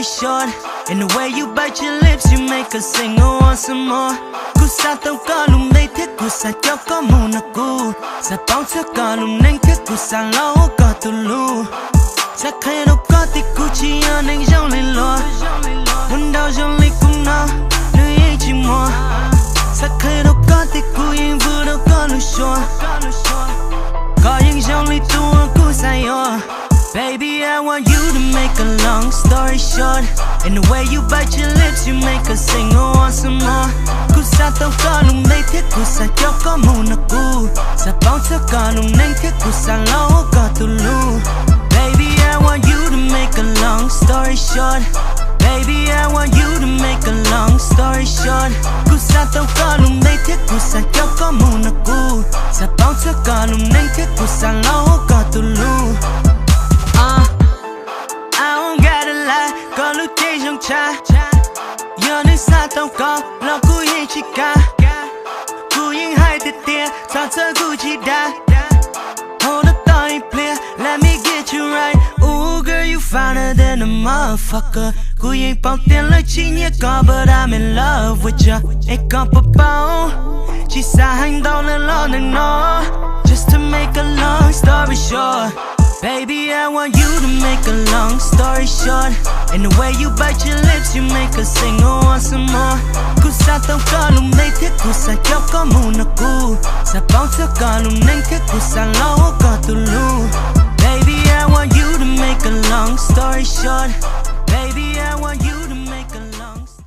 short. And the way you bite your lips, you make us sing, oh, want some more. Cú sa tao có lùng đây thiết, cú sa cho có mù nà cú. Sa bóng cho có lùng nênh thiết, cú sa lâu có tù lù. Sa khẽ đâu có thì cú chỉ ở nênh dòng lên lùa. Muốn đau dòng lên cùng nào, nơi ấy chỉ mua. Sa khẽ đâu có thì cú yên vừa đâu có lù xua. Có những dòng lên tua cú sa yo. Baby, I want you to make a long story short. And the way you bite your lips, you make us sing, oh, want some more. Cú sa tao có lùng đây thiết, cú sa cho có mù nà cú. Sa bóng cho có lùng nênh thiết, cú sa lâu có tù lù. Baby, I want you to make a long story short. Baby, I want you to make a long story short. Cú sa tao có lùng đây thiết, cú sa cho có mù nà cú. Sa bóng cho có lùng nênh thiết, cú sa lâu có tù lù. I don't gotta lie, có lúc chơi trong cha. Giờ nơi xa tao có, lo cú yên chỉ ca. Cú yên hai tiết tia, sao thơ cú chỉ đa. Hold up, thought clear, let me get you right. Ooh, girl, you finer than a motherfucker. Cú yên bao tiền lời chỉ nhớ có, but I'm in love with ya. Ain't có bà bao, chỉ xa hành động lên lo nâng nó. Just to make a long story short. Baby, I want you to make a long story short. And the way you bite your lips, you make us sing, oh, want some more. Cú sa tao có lùng đây thiết, cú sa cho có mù nà cú. Sa bóng cho có lùng nênh thiết, cú sa lâu có tù lù. Baby, I want you to make a long story short.